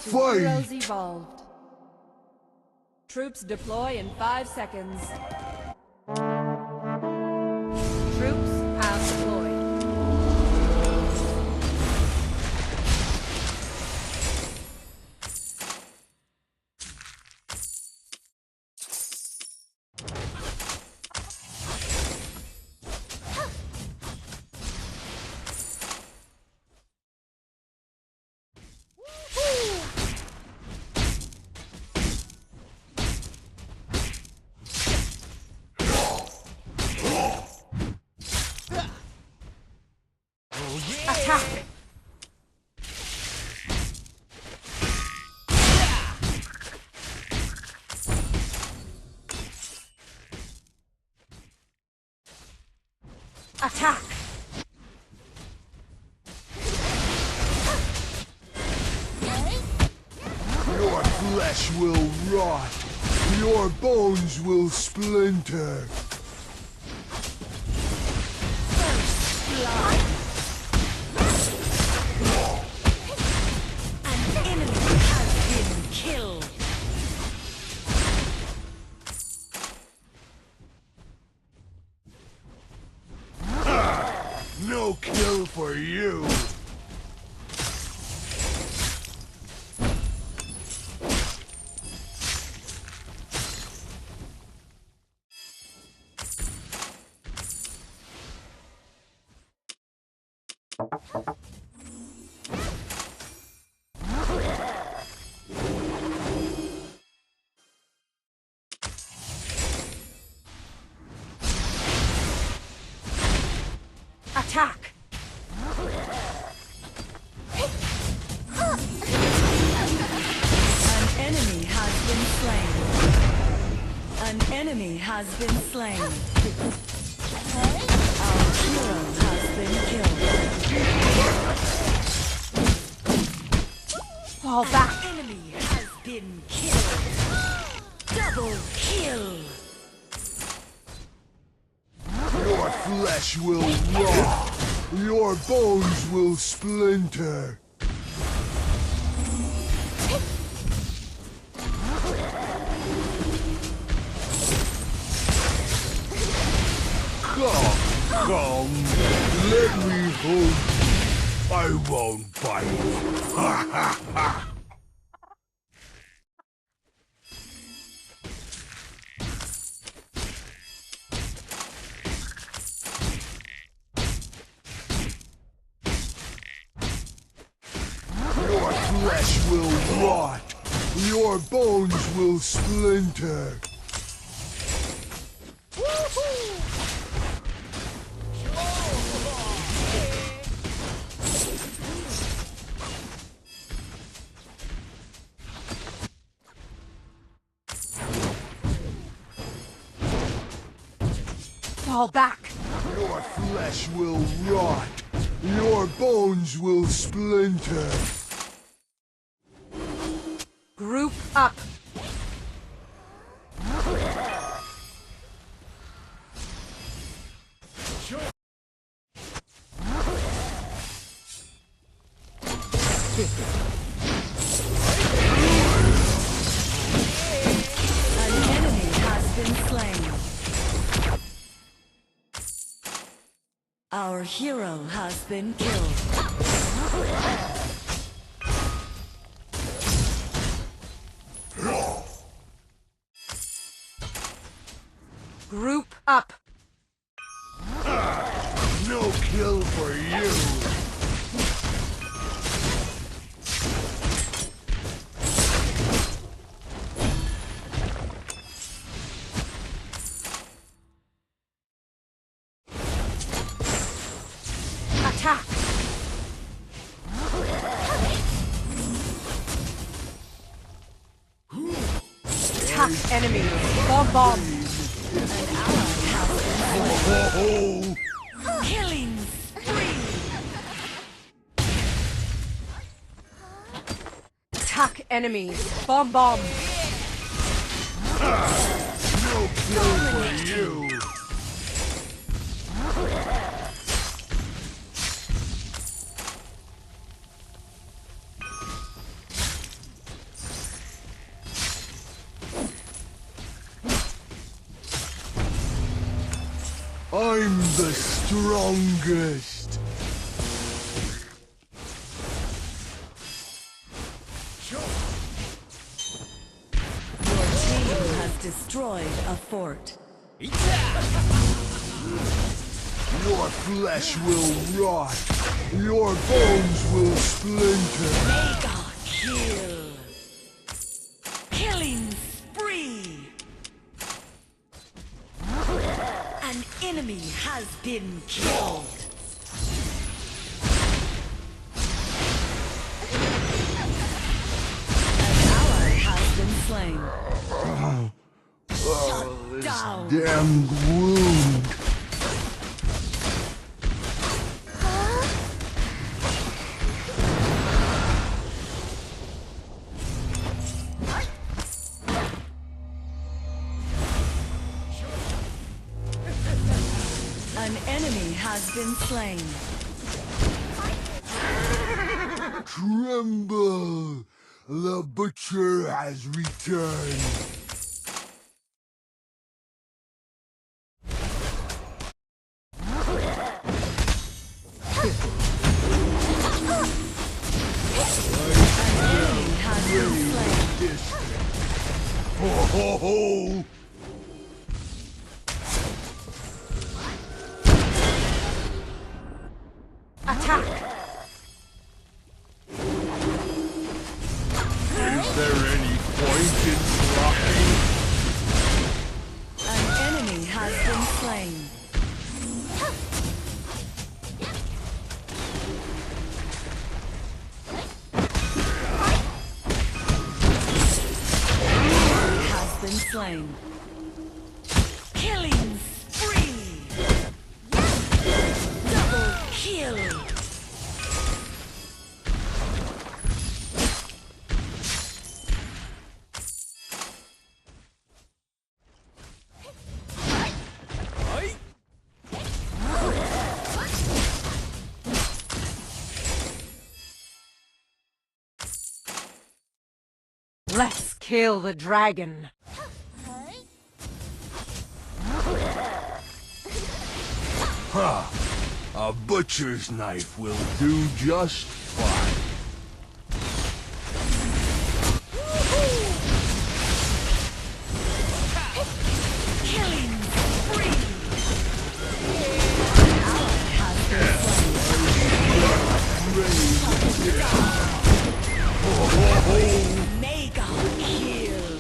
to Heroes Evolved. Troops deploy in 5 seconds. Troops have deployed. Attack! Attack! Your flesh will rot. Your bones will splinter. Blood! An enemy has been killed. No kill for you. Attack! An enemy has been slain. An enemy has been slain. Our hero has been killed. Fall back! An enemy has been killed. Double kill! Your flesh will rot. Your bones will splinter. Come, let me hold you. I won't bite. Ha ha ha! Your flesh will rot. Your bones will splinter. Fall back! Your flesh will rot. Your bones will splinter. Group up! An enemy has been slain. Our hero has been killed. Group up! No kill for you. Attack! Attack enemy! Bomb! An ally has been slain. Killing spree! Attack enemies! Bomb! No kill for you. I'm the strongest. Your team has destroyed a fort. Your flesh will rot. Your bones will splinter. Mega kill. Killing spree. An enemy has been killed. An ally has been slain. Shut down. Damn wound. An enemy has been slain. Tremble! The butcher has returned. An enemy has been slain. Ho ho ho! Attack! Is there any point in trying? An enemy has been slain. Has been slain. Killing spree. Double kill. Let's kill the dragon. Ha! A butcher's knife will do just fine. Killing spree. Ally has been slain. Mega kill.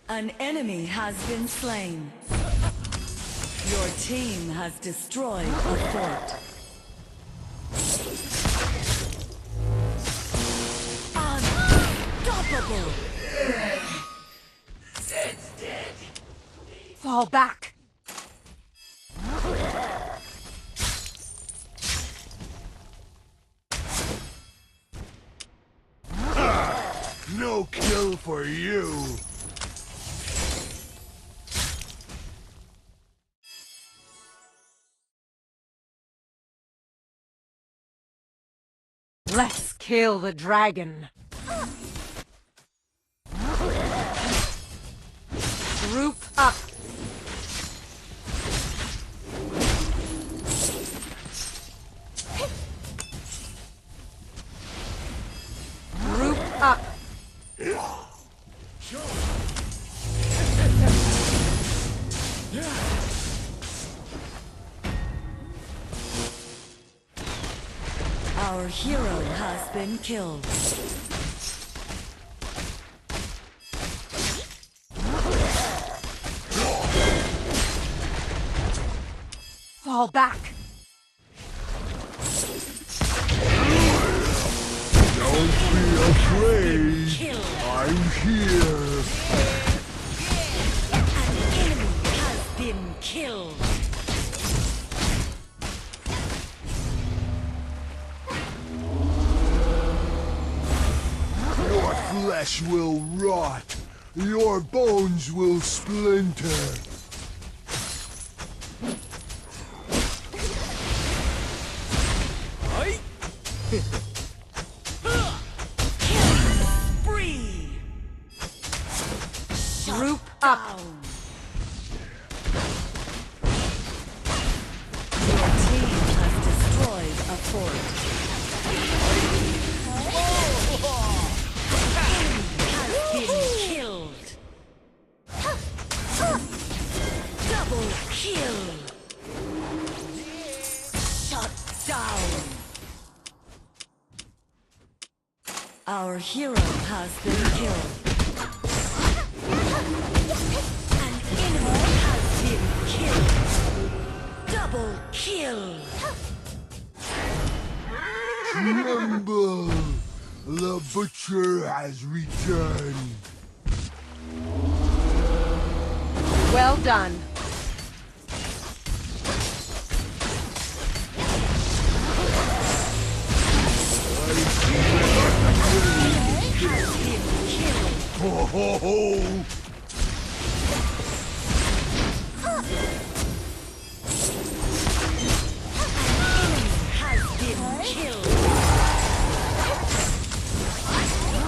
An enemy has been slain. Your team has destroyed a fort. Unstoppable. Fall back. No kill for you. Let's kill the dragon. Group up. Group up. Our hero has been killed. Fall back. Don't be afraid. Killed. I'm here. An enemy has been killed. Your flesh will rot. Your bones will splinter. Spree. Group up. Down. Double kill. Shut down. Our hero has been killed. An enemy has been killed. Double kill. Remember, the butcher has returned. Well done. Ho ho ho! Has been killed.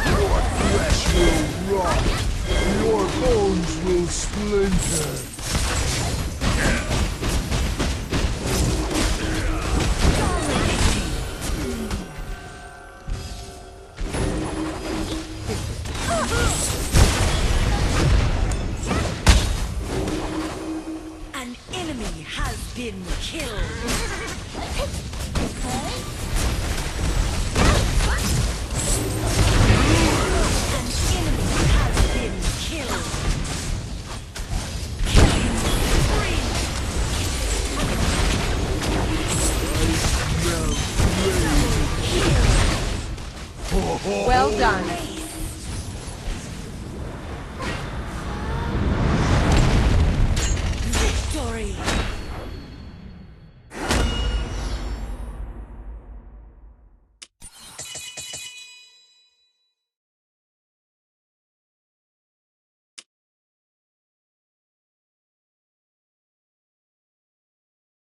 Your flesh will rot. Your bones will splinter. An enemy has been killed. An enemy has been killed. Killing spree. Smell Kill. Ho ho Well ho! done.